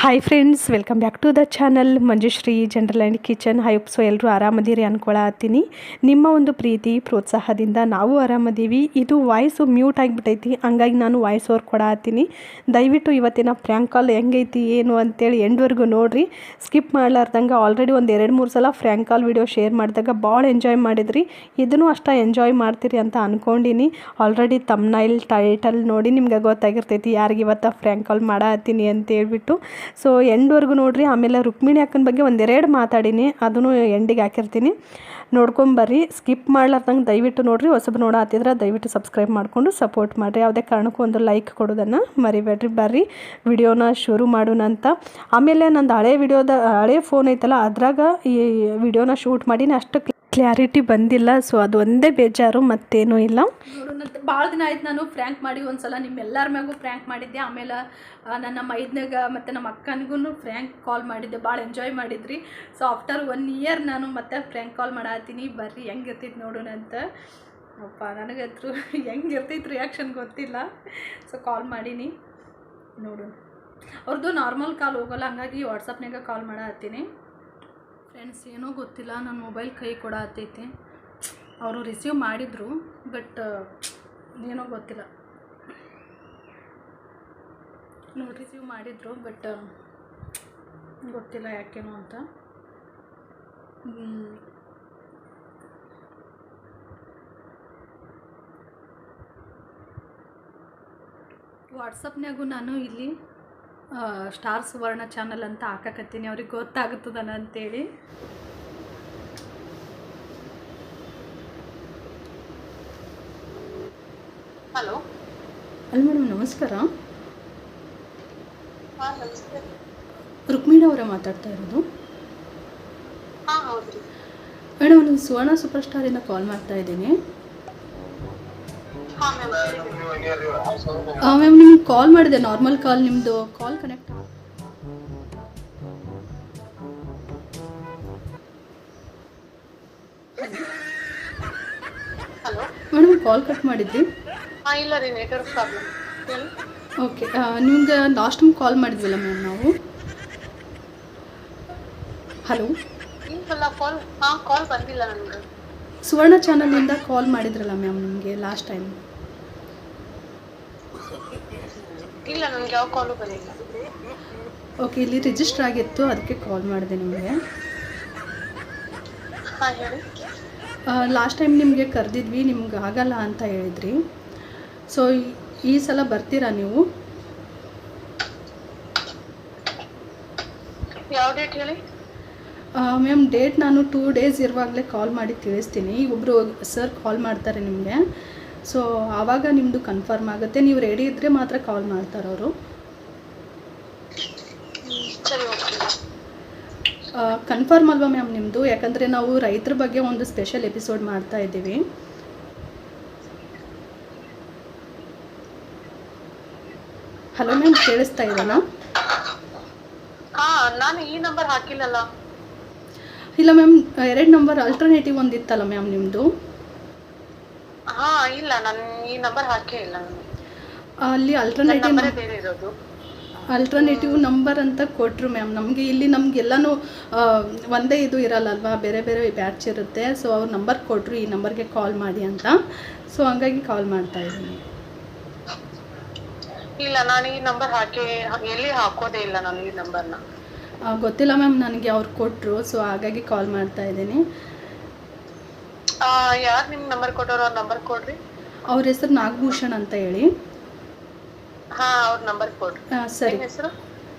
Hi friends, welcome back to the channel Manjushree general and kitchen. I hope so ಎಲ್ಲರೂ ಆರಾಮದಿರಿ ಅನ್ಕೊಳತ್ತೀನಿ. ನಿಮ್ಮ ಒಂದು ಪ್ರೀತಿ ಪ್ರೋತ್ಸಾಹದಿಂದ ನಾವು ಆರಾಮದೀವಿ. ಇದು ವಾಯ್ಸು ಮ್ಯೂಟ್ ಆಗಿಬಿಟ್ಟೈತಿ, ಹಂಗಾಗಿ ನಾನು ವಾಯ್ಸ್ ಓವರ್ ಕೊಡತ್ತೀನಿ. ದಯವಿಟ್ಟು ಇವತ್ತಿನ ಪ್ರ್ಯಾಂಕ್ ಕಾಲ್ ಹೆಂಗೈತಿ ಏನು ಅಂತೇಳಿ ಎಂಡ್ವರೆಗೂ ನೋಡಿರಿ, ಸ್ಕಿಪ್ ಮಾಡ್ಲಾರ್ದಂಗೆ. ಆಲ್ರೆಡಿ ಒಂದು 2-3 ಸಲ ಪ್ರ್ಯಾಂಕ್ ಕಾಲ್ ವಿಡಿಯೋ ಶೇರ್ ಮಾಡಿದಾಗ ಭಾಳ ಎಂಜಾಯ್ ಮಾಡಿದ್ರಿ. ಇದನ್ನು ಅಷ್ಟೇ ಎಂಜಾಯ್ ಮಾಡ್ತೀರಿ ಅಂತ ಅಂದ್ಕೊಂಡಿನಿ. ಆಲ್ರೆಡಿ ತಮ್ನೈಲ್ ಟೈಟಲ್ ನೋಡಿ ನಿಮ್ಗೆ ಗೊತ್ತಾಗಿರ್ತೈತಿ ಯಾರಿಗೆ ಇವತ್ತು ಪ್ರ್ಯಾಂಕ್ ಕಾಲ್ ಮಾಡತ್ತೀನಿ ಅಂತ ಹೇಳ್ಬಿಟ್ಟು. ಸೊ ಎಂಡ್ವರೆಗೂ ನೋಡಿರಿ. ಆಮೇಲೆ ರುಕ್ಮಿಣಿ ಅಕ್ಕನ ಬಗ್ಗೆ 1-2 ಮಾತಾಡೀನಿ, ಅದನ್ನು ಎಂಡಿಗೆ ಹಾಕಿರ್ತೀನಿ, ನೋಡ್ಕೊಂಬರ್ರಿ. ಸ್ಕಿಪ್ ಮಾಡ್ಲಾರ್ದಂಗೆ ದಯವಿಟ್ಟು ನೋಡಿರಿ. ಹೊಸಬು ನೋಡತ್ತಿದ್ರೆ ದಯವಿಟ್ಟು ಸಬ್ಸ್ಕ್ರೈಬ್ ಮಾಡಿಕೊಂಡು ಸಪೋರ್ಟ್ ಮಾಡಿರಿ. ಯಾವುದೇ ಕಾರಣಕ್ಕೂ ಒಂದು ಲೈಕ್ ಕೊಡೋದನ್ನು ಮರಿಬೇಡ್ರಿ. ಬರ್ರಿ ವಿಡಿಯೋನ ಶುರು ಮಾಡೋಣ ಅಂತ. ಆಮೇಲೆ ನಂದು ಹಳೆ ಫೋನ್ ಐತಲ್ಲ, ಅದ್ರಾಗ ಈ ವಿಡಿಯೋನ ಶೂಟ್ ಮಾಡೀನಿ, ಅಷ್ಟು ಕ್ಲಾರಿಟಿ ಬಂದಿಲ್ಲ. ಸೊ ಅದು ಒಂದೇ ಬೇಜಾರು, ಮತ್ತೇನೂ ಇಲ್ಲ. ನೋಡೋಣ. ಭಾಳ ದಿನ ಆಯ್ತು ನಾನು ಫ್ರ್ಯಾಂಕ್ ಮಾಡಿ. ಒಂದು ಸಲ ನಿಮ್ಮೆಲ್ಲರ ಮ್ಯಾಗೂ ಫ್ರ್ಯಾಂಕ್ ಮಾಡಿದ್ದೆ. ಆಮೇಲೆ ನನ್ನ ಮೈದ್ನಾಗ ಮತ್ತು ನಮ್ಮ ಅಕ್ಕನಿಗೂ ಫ್ರ್ಯಾಂಕ್ ಕಾಲ್ ಮಾಡಿದ್ದೆ. ಭಾಳ ಎಂಜಾಯ್ ಮಾಡಿದ್ರಿ. ಸೊ ಆಫ್ಟರ್ 1 ಇಯರ್ ನಾನು ಮತ್ತೆ ಫ್ರ್ಯಾಂಕ್ ಕಾಲ್ ಮಾಡತ್ತೀನಿ. ಬರ್ರಿ ಹೆಂಗಿರ್ತೈತೆ ನೋಡೋಣ ಅಂತ. ಅಪ್ಪ ನನಗಂತೂ ಹೆಂಗಿರ್ತೈತೆ ರಿಯಾಕ್ಷನ್ ಗೊತ್ತಿಲ್ಲ. ಸೊ ಕಾಲ್ ಮಾಡೀನಿ, ನೋಡೋಣ. ಅವ್ರದ್ದು ನಾರ್ಮಲ್ ಕಾಲ್ ಹೋಗೋಲ್ಲ, ಹಂಗಾಗಿ ವಾಟ್ಸಪ್ನಾಗ ಕಾಲ್ ಮಾಡತ್ತೀನಿ. ಫ್ರೆಂಡ್ಸ್, ಏನೋ ಗೊತ್ತಿಲ್ಲ, ನನ್ನ ಮೊಬೈಲ್ ಕೈ ಕೊಡತ್ತೈತಿ. ಅವರು ರಿಸೀವ್ ಮಾಡಿದರು, ಬಟ್ ಏನೋ ಗೊತ್ತಿಲ್ಲ. ನೋಡಿ, ರಿಸೀವ್ ಮಾಡಿದರು, ಬಟ್ ಗೊತ್ತಿಲ್ಲ ಯಾಕೇನೋ ಅಂತ. ವಾಟ್ಸಪ್ನಾಗೂ ನಾನು ಇಲ್ಲಿ ಸ್ಟಾರ್ ಸುವರ್ಣ ಚಾನಲ್ ಅಂತ ಹಾಕಕತ್ತೀನಿ, ಅವ್ರಿಗೆ ಗೊತ್ತಾಗುತ್ತದನ ಅಂತೇಳಿ. ಹಲೋ. ಅಲ್ಲ ಮೇಡಮ್, ನಮಸ್ಕಾರ. ಹಾಂ, ನಮಸ್ತೆ. ರುಕ್ಮಿಣಿ ಅವರ ಮಾತಾಡ್ತಾ ಇರೋದು? ಹಾಂ, ಹೌದ್ರಿ ಮೇಡಮ್. ನಾನು ಸುವರ್ಣ ಸೂಪರ್ ಸ್ಟಾರಿಂದ ಕಾಲ್ ಮಾಡ್ತಾ ಇದ್ದೀನಿ. ಹಾಂ ಮ್ಯಾಮ್. ಮ್ಯಾಮ್, ನಿಮ್ಗೆ ಕಾಲ್ ಮಾಡಿದೆ, ನಾರ್ಮಲ್ ಕಾಲ್. ನಿಮ್ಮದು call connect hello madam, call cut ಮಾಡಿದ್ರಿ? ಹಾಂ, ಇಲ್ಲ ರೀ, ನೆಟ್ವರ್ಕ್ ಪ್ರಾಬ್ಲಮ್. ಹೇಳಿ. ಓಕೆ, ನಿಮ್ಗೆ ಲಾಸ್ಟ್ ಟೈಮ್ ಕಾಲ್ ಮಾಡಿದ್ವಲ್ಲ ಮ್ಯಾಮ್ ನಾವು. ಹಲೋ. ಇಲ್ಲ, ಕಾಲ್ ಬಂದಿಲ್ಲ ನನಗೆ. ಸುವರ್ಣ ಚಾನಲಿಂದ ಕಾಲ್ ಮಾಡಿದ್ರಲ್ಲ ಮ್ಯಾಮ್ ನಿಮಗೆ ಲಾಸ್ಟ್ ಟೈಮ್? ಇಲ್ಲ, ನನಗೆ ಯಾವ ಕಾಲು ಬಂದಿಲ್ಲ. ಓಕೆ, ಇಲ್ಲಿ ರಿಜಿಸ್ಟರ್ ಆಗಿತ್ತು, ಅದಕ್ಕೆ ಕಾಲ್ ಮಾಡಿದೆ ನಿಮಗೆ. ಹಾಂ, ಹೇಳಿ. ಲಾಸ್ಟ್ ಟೈಮ್ ನಿಮಗೆ ಕರೆದಿದ್ವಿ, ನಿಮ್ಗೆ ಆಗಲ್ಲ ಅಂತ ಹೇಳಿದ್ರಿ. ಸೊ ಈ ಸಲ ಬರ್ತೀರಾ ನೀವು? ಯಾವ ಡೇಟ್ ಹೇಳಿ? ಮ್ಯಾಮ್, ಡೇಟ್ ನಾನು 2 ಡೇಸ್ ಇರುವಾಗಲೇ ಕಾಲ್ ಮಾಡಿ ತಿಳಿಸ್ತೀನಿ. ಒಬ್ಬರು ಸರ್ ಕಾಲ್ ಮಾಡ್ತಾರೆ ನಿಮಗೆ. ಸೊ ಆವಾಗ ನಿಮ್ಮದು ಕನ್ಫರ್ಮ್ ಆಗುತ್ತೆ. ನೀವು ರೆಡಿ ಇದ್ದರೆ ಮಾತ್ರ ಕಾಲ್ ಮಾಡ್ತಾರೆ ಅವರು. ಸರಿ, ಓಕೆ. ಕನ್ಫರ್ಮ್ ಅಲ್ವಾ ಮ್ಯಾಮ್ ನಿಮ್ಮದು? ಯಾಕಂದರೆ ನಾವು ರೈತರ ಬಗ್ಗೆ ಒಂದು ಸ್ಪೆಷಲ್ ಎಪಿಸೋಡ್ ಮಾಡ್ತಾ ಇದ್ದೀವಿ. ಹಲೋ ಮ್ಯಾಮ್, ಕೇಳಿಸ್ತಾ ಇದ್ದಾನಾ? ಹಾಂ, ನಾನು ಈ ನಂಬರ್ ಹಾಕಿಲ್ಲಲ್ಲ. ಇಲ್ಲ ಮ್ಯಾಮ್, 2 ನಂಬರ್ ಅಲ್ಟರ್ನೇಟಿವ್ ಒಂದಿತ್ತಲ್ಲ ಮ್ಯಾಮ್ ನಿಮ್ಮದು. ಹಾಂ, ಇಲ್ಲ, ನಾನು ಈ ನಂಬರ್ ಹಾಕೇ ಇಲ್ಲ. ಅಲ್ಲಿ ಬೇರೆ ಇರೋದು. ಅಲ್ಟರ್ನೇಟಿವ್ ನಂಬರ್ ಅಂತ ಕೊಟ್ಟರು ಮ್ಯಾಮ್ ನಮಗೆ. ಇಲ್ಲಿ ನಮಗೆಲ್ಲನೂ ಒಂದೇ ಇದು ಇರಲ್ಲ ಅಲ್ವಾ, ಬೇರೆ ಬೇರೆ ಬ್ಯಾಚ್ ಇರುತ್ತೆ. ಸೊ ಅವ್ರು ನಂಬರ್ ಕೊಟ್ಟರು, ಈ ನಂಬರ್ಗೆ ಕಾಲ್ ಮಾಡಿ ಅಂತ. ಸೊ ಹಂಗಾಗಿ ಕಾಲ್ ಮಾಡ್ತಾ ಇದ್ದೀನಿ. ಇಲ್ಲ, ನಾನು ಈ ನಂಬರ್ ಎಲ್ಲಿ ಹಾಕೋದೇ ಇಲ್ಲ ನಾನು ಈ ನಂಬರ್ನ. ಗೊತ್ತಿಲ್ಲ ಮ್ಯಾಮ್, ನನಗೆ ಅವ್ರು ಕೊಟ್ಟರು. ಸೊ ಹಾಗಾಗಿ ಕಾಲ್ ಮಾಡ್ತಾ ಇದ್ದೀನಿ. ಯಾರು ನಿಮ್ಗೆ ನಂಬರ್ ಕೊಟ್ಟವ್ರು? ಅವ್ರ ನಂಬರ್ ಕೊಡ್ರಿ. ಅವ್ರ ಹೆಸರು ನಾಗಭೂಷಣ್ ಅಂತ ಹೇಳಿ. ಹಾಂ, ಅವ್ರ ನಂಬರ್ ಕೊಡ್ರಿ. ಸರಿ ಹೆಸರು?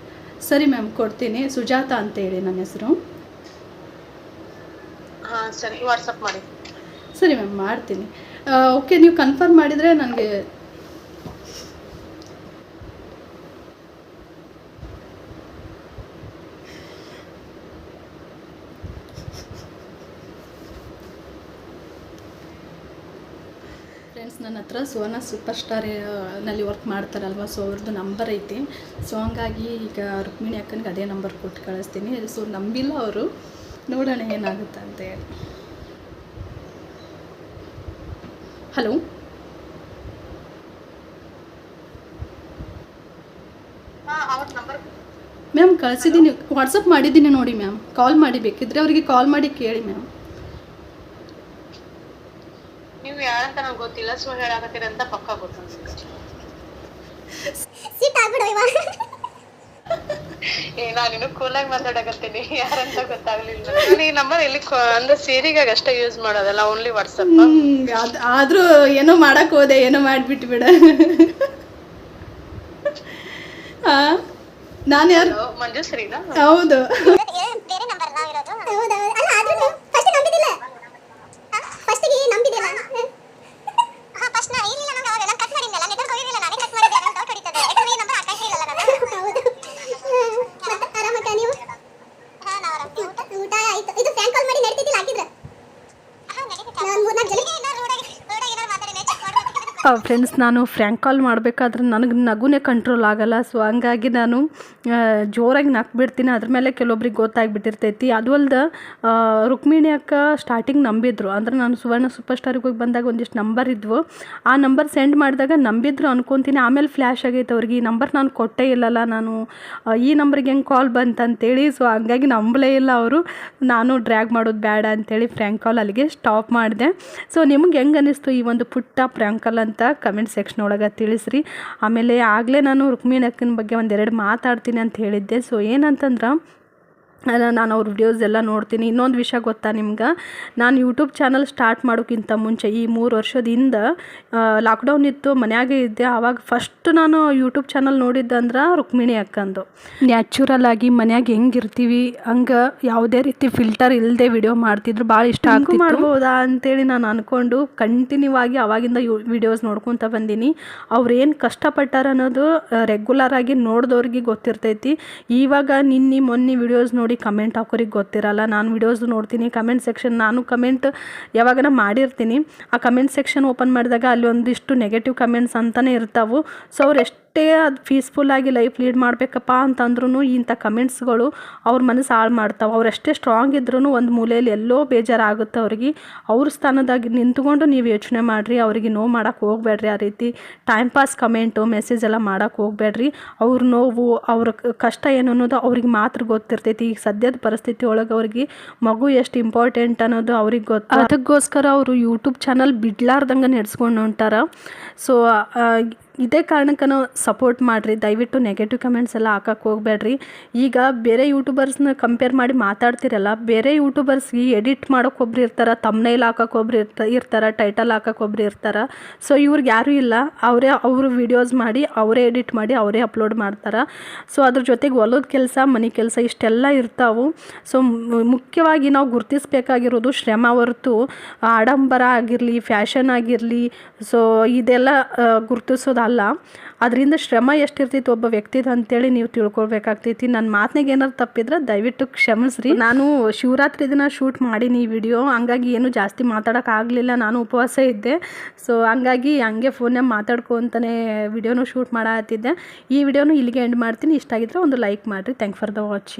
ಸರಿ ಮ್ಯಾಮ್, ಕೊಡ್ತೀನಿ. ಸುಜಾತ ಅಂತ ಹೇಳಿ ನನ್ನ ಹೆಸರು. ಹಾಂ, ಸರಿ, ವಾಟ್ಸಪ್ ಮಾಡಿ. ಸರಿ ಮ್ಯಾಮ್, ಮಾಡ್ತೀನಿ. ಓಕೆ, ನೀವು ಕನ್ಫರ್ಮ್ ಮಾಡಿದರೆ ನನಗೆ. ಫ್ರೆಂಡ್ಸ್, ನನ್ನ ಹತ್ರ ಸುವರ್ಣ ಸೂಪರ್ ಸ್ಟಾರ್ನಲ್ಲಿ ವರ್ಕ್ ಮಾಡ್ತಾರಲ್ವ, ಸೊ ಅವ್ರದ್ದು ನಂಬರ್ ಐತಿ. ಸೊ ಹಂಗಾಗಿ ಈಗ ರುಕ್ಮಿಣಿ ಅಕ್ಕನಿಗೆ ಅದೇ ನಂಬರ್ ಕೊಟ್ಟು ಕಳಿಸ್ತೀನಿ. ಸೊ ನಂಬಿಲ್ಲ ಅವರು, ನೋಡೋಣ ಏನಾಗುತ್ತೆ ಅಂತ ಹೇಳಿ. ಹಲೋ. ಅವ್ರ ನಂಬರ್ ಮ್ಯಾಮ್ ಕಳಿಸಿದ್ದೀನಿ, ವಾಟ್ಸಪ್ ಮಾಡಿದ್ದೀನಿ ನೋಡಿ ಮ್ಯಾಮ್. ಕಾಲ್ ಮಾಡಿ, ಬೇಕಿದ್ರೆ ಅವರಿಗೆ ಕಾಲ್ ಮಾಡಿ ಕೇಳಿ ಮ್ಯಾಮ್. ನೀವು ಯಾರಂತ ನಂಗೆ ಗೊತ್ತಿಲ್ಲ, ಸೊ ಹೇಳಾಕತ್ತೀರ ಅಂತ ಪಕ್ಕ ಗೊತ್ತು. ನಾನು ಕೂಲಾಗಿ ಮಾತಾಡಕತ್ತೀನಿ, ಯಾರಂತ ಗೊತ್ತಾಗ್ಲಿಲ್ಲ. ಈ ನಂಬರ್ ಎಲ್ಲಿ ಅಂದ್ರೆ ಸೇರಿಗಾಗ ಅಷ್ಟೇ ಯೂಸ್ ಮಾಡೋದಲ್ಲ, ಓನ್ಲಿ ವಾಟ್ಸಪ್. ಆದರೂ ಏನೋ ಮಾಡಕ್ಕೆ ಹೋದೆ, ಏನೋ ಮಾಡಿಬಿಟ್ಟು ಬಿಡ. ಹಾಂ, ನಾನು ಯಾರು? ಮಂಜುಶ್ರೀನಾ? ಹೌದು. ಫ್ರೆಂಡ್ಸ್, ನಾನು ಫ್ರ್ಯಾಂಕ್ ಕಾಲ್ ಮಾಡಬೇಕಾದ್ರೆ ನನಗೆ ನಗುನೇ ಕಂಟ್ರೋಲ್ ಆಗಲ್ಲ. ಸೊ ಹಂಗಾಗಿ ನಾನು ಜೋರಾಗಿ ನಕ್ಬಿಡ್ತೀನಿ. ಅದ್ರ ಮೇಲೆ ಕೆಲವೊಬ್ರಿಗೆ ಗೊತ್ತಾಗ್ಬಿಟ್ಟಿರ್ತೈತಿ. ಅದು ಅಲ್ದೆ ರುಕ್ಮಿಣಿ ಅಕ್ಕ ಸ್ಟಾರ್ಟಿಂಗ್ ನಂಬಿದ್ರು. ಅಂದ್ರೆ ನಾನು ಸುವರ್ಣ ಸೂಪರ್ ಸ್ಟಾರಿಗೆ ಹೋಗಿ ಬಂದಾಗ ಒಂದಿಷ್ಟು ನಂಬರ್ ಇದ್ವು. ಆ ನಂಬರ್ ಸೆಂಡ್ ಮಾಡಿದಾಗ ನಂಬಿದ್ರು ಅನ್ಕೊತೀನಿ. ಆಮೇಲೆ ಫ್ಲ್ಯಾಶ್ ಆಗೈತೆ ಅವ್ರಿಗೆ, ಈ ನಂಬರ್ ನಾನು ಕೊಟ್ಟೇ ಇಲ್ಲಲ್ಲ, ನಾನು ಈ ನಂಬರ್ಗೆ ಹೆಂಗೆ ಕಾಲ್ ಬಂತಂತೇಳಿ. ಸೊ ಹಂಗಾಗಿ ನಂಬಲೇ ಇಲ್ಲ ಅವರು. ನಾನು ಡ್ರ್ಯಾಗ್ ಮಾಡೋದು ಬೇಡ ಅಂತೇಳಿ ಫ್ರ್ಯಾಂಕ್ ಕಾಲ್ ಅಲ್ಲಿಗೆ ಸ್ಟಾಪ್ ಮಾಡಿದೆ. ಸೊ ನಿಮ್ಗೆ ಹೆಂಗೆ ಅನ್ನಿಸ್ತು ಈ ಒಂದು ಪುಟ್ಟ ಫ್ರ್ಯಾಂಕ್ ಕಾಲ್ ಅಂತ ಕಮೆಂಟ್ ಸೆಕ್ಷನ್ ಒಳಗೆ ತಿಳಿಸ್ರಿ. ಆಮೇಲೆ ಆಗಲೇ ನಾನು ರುಕ್ಮಿಣಿ ಅಕ್ಕನ ಬಗ್ಗೆ ಒಂದೆರಡು ಮಾತಾಡ್ತೀನಿ ಅಂತ ಹೇಳಿದ್ದೆ. ಸೊ ಏನಂತಂದ್ರೆ ನಾನು ಅವ್ರ ವಿಡಿಯೋಸ್ ಎಲ್ಲ ನೋಡ್ತೀನಿ. ಇನ್ನೊಂದು ವಿಷಯ ಗೊತ್ತಾ ನಿಮ್ಗೆ, ನಾನು ಯೂಟ್ಯೂಬ್ ಚಾನಲ್ ಸ್ಟಾರ್ಟ್ ಮಾಡೋಕ್ಕಿಂತ ಮುಂಚೆ ಈ 3 ವರ್ಷದ ಹಿಂದೆ ಲಾಕ್ಡೌನ್ ಇತ್ತು, ಮನೆಯಾಗೆ ಇದ್ದೆ. ಆವಾಗ ಫಸ್ಟ್ ನಾನು ಯೂಟ್ಯೂಬ್ ಚಾನಲ್ ನೋಡಿದ್ದಂದ್ರೆ ರುಕ್ಮಿಣಿ ಅಕ್ಕಂದು. ನ್ಯಾಚುರಲ್ ಆಗಿ ಮನ್ಯಾಗ ಹೆಂಗಿರ್ತೀವಿ ಹಂಗೆ ಯಾವುದೇ ರೀತಿ ಫಿಲ್ಟರ್ ಇಲ್ಲದೆ ವಿಡಿಯೋ ಮಾಡ್ತಿದ್ರು. ಭಾಳ ಇಷ್ಟ ಆಗ್ತಿತ್ತು. ಮಾಡ್ಬೋದಾ ಅಂತೇಳಿ ನಾನು ಅಂದ್ಕೊಂಡು ಕಂಟಿನ್ಯೂ ಆಗಿ ಅವಾಗಿಂದ ವಿಡಿಯೋಸ್ ನೋಡ್ಕೊತ ಬಂದೀನಿ. ಅವ್ರೇನು ಕಷ್ಟಪಟ್ಟಾರ ಅನ್ನೋದು ರೆಗ್ಯುಲರ್ ಆಗಿ ನೋಡಿದವ್ರಿಗೆ ಗೊತ್ತಿರ್ತೈತಿ. ಇವಾಗ ನಿನ್ನೆ ಮೊನ್ನೆ ವಿಡಿಯೋಸ್ ನೋಡಿ ಕಮೆಂಟ್ ಹಾಕೋರಿಗೆ ಗೊತ್ತಿರಲ್ಲ. ನಾನು ವಿಡಿಯೋಸ್ ನೋಡ್ತೀನಿ, ಕಮೆಂಟ್ ಸೆಕ್ಷನ್ ನಾನು ಕಮೆಂಟ್ ಯಾವಾಗನ ಮಾಡಿರ್ತೀನಿ. ಆ ಕಮೆಂಟ್ ಸೆಕ್ಷನ್ ಓಪನ್ ಮಾಡಿದಾಗ ಅಲ್ಲಿ ಒಂದಿಷ್ಟು ನೆಗೆಟಿವ್ ಕಮೆಂಟ್ಸ್ ಅಂತಲೇ ಇರ್ತಾವೆ. ಸೊ ಅವ್ರು ಎಷ್ಟೇ ಅದು ಪೀಸ್ಫುಲ್ಲಾಗಿ ಲೈಫ್ ಲೀಡ್ ಮಾಡಬೇಕಪ್ಪ ಅಂತಂದ್ರೂ ಇಂಥ ಕಮೆಂಟ್ಸ್ಗಳು ಅವ್ರ ಮನಸ್ಸು ಹಾಳು ಮಾಡ್ತಾವೆ. ಅವ್ರು ಎಷ್ಟೇ ಸ್ಟ್ರಾಂಗ್ ಇದ್ರೂ ಒಂದು ಮೂಲೆಯಲ್ಲಿ ಎಲ್ಲೋ ಬೇಜಾರಾಗುತ್ತೆ ಅವ್ರಿಗೆ. ಅವ್ರ ಸ್ಥಾನದಾಗಿ ನಿಂತ್ಕೊಂಡು ನೀವು ಯೋಚನೆ ಮಾಡಿರಿ. ಅವ್ರಿಗೆ ನೋವು ಮಾಡೋಕ್ಕೆ ಹೋಗ್ಬೇಡ್ರಿ. ಆ ರೀತಿ ಟೈಮ್ ಪಾಸ್ ಕಮೆಂಟು ಮೆಸೇಜ್ ಎಲ್ಲ ಮಾಡೋಕ್ಕೆ ಹೋಗ್ಬೇಡ್ರಿ. ಅವ್ರ ನೋವು, ಅವ್ರ ಕಷ್ಟ ಏನು ಅನ್ನೋದು ಅವ್ರಿಗೆ ಮಾತ್ರ ಗೊತ್ತಿರ್ತೈತಿ. ಈಗ ಸದ್ಯದ ಪರಿಸ್ಥಿತಿ ಒಳಗೆ ಅವ್ರಿಗೆ ಮಗು ಎಷ್ಟು ಇಂಪಾರ್ಟೆಂಟ್ ಅನ್ನೋದು ಅವ್ರಿಗೆ ಗೊತ್ತು. ಅದಕ್ಕೋಸ್ಕರ ಅವರು ಯೂಟ್ಯೂಬ್ ಚಾನಲ್ ಬಿಡ್ಲಾರ್ದಂಗೆ ನಡೆಸ್ಕೊಂಡು ಹೊಂಟಾರ. ಸೊ ಇದೇ ಕಾರಣಕ್ಕೆ ನಾವು ಸಪೋರ್ಟ್ ಮಾಡಿರಿ. ದಯವಿಟ್ಟು ನೆಗೆಟಿವ್ ಕಮೆಂಟ್ಸ್ ಎಲ್ಲ ಹಾಕಕ್ಕೆ ಹೋಗ್ಬೇಡ್ರಿ. ಈಗ ಬೇರೆ ಯೂಟ್ಯೂಬರ್ಸ್ನ ಕಂಪೇರ್ ಮಾಡಿ ಮಾತಾಡ್ತಿರಲ್ಲ, ಬೇರೆ ಯೂಟ್ಯೂಬರ್ಸ್ಗೆ ಎಡಿಟ್ ಮಾಡೋಕೆ ಒಬ್ರು ಇರ್ತಾರೆ, ತಮ್ನೈಲ್ ಹಾಕೋಕೆ ಒಬ್ರು ಇರ್ತಾರೆ, ಟೈಟಲ್ ಹಾಕೋಕೆ ಒಬ್ರು ಇರ್ತಾರೆ. ಸೊ ಇವ್ರಿಗೆ ಯಾರೂ ಇಲ್ಲ. ಅವರು ವಿಡಿಯೋಸ್ ಮಾಡಿ ಅವರೇ ಎಡಿಟ್ ಮಾಡಿ ಅವರೇ ಅಪ್ಲೋಡ್ ಮಾಡ್ತಾರೆ. ಸೊ ಅದ್ರ ಜೊತೆಗೆ ಹೊಲದ ಕೆಲಸ, ಮನೆ ಕೆಲಸ ಇಷ್ಟೆಲ್ಲ ಇರ್ತಾವೆ. ಸೊ ಮುಖ್ಯವಾಗಿ ನಾವು ಗುರುತಿಸ್ಬೇಕಾಗಿರೋದು ಶ್ರಮ ಹೊರತು ಆಡಂಬರ ಆಗಿರಲಿ, ಫ್ಯಾಷನ್ ಆಗಿರಲಿ, ಸೊ ಇದೆಲ್ಲ ಗುರುತಿಸೋದಲ್ಲ. ಅದರಿಂದ ಶ್ರಮ ಎಷ್ಟಿರ್ತೈತಿ ಒಬ್ಬ ವ್ಯಕ್ತಿದು ಅಂತೇಳಿ ನೀವು ತಿಳ್ಕೊಳ್ಬೇಕಾಗ್ತೈತಿ. ನನ್ನ ಮಾತನಾಗ ಏನಾರು ತಪ್ಪಿದ್ರೆ ದಯವಿಟ್ಟು ಕ್ಷಮಿಸ್ರಿ. ನಾನು ಶಿವರಾತ್ರಿ ದಿನ ಶೂಟ್ ಮಾಡೀನಿ ಈ ವಿಡಿಯೋ, ಹಂಗಾಗಿ ಏನು ಜಾಸ್ತಿ ಮಾತಾಡೋಕ್ಕಾಗಲಿಲ್ಲ. ನಾನು ಉಪವಾಸ ಇದ್ದೆ. ಸೊ ಹಂಗಾಗಿ ಹಂಗೆ ಫೋನ್ನಾಗ ಮಾತಾಡ್ಕೊತಾನೆ ವಿಡಿಯೋನು ಶೂಟ್ ಮಾಡತ್ತಿದ್ದೆ. ಈ ವಿಡಿಯೋನು ಇಲ್ಲಿಗೆ ಎಂಡ್ ಮಾಡ್ತೀನಿ. ಇಷ್ಟ ಆಗಿದ್ರೆ ಒಂದು ಲೈಕ್ ಮಾಡಿರಿ. Thank for the watching.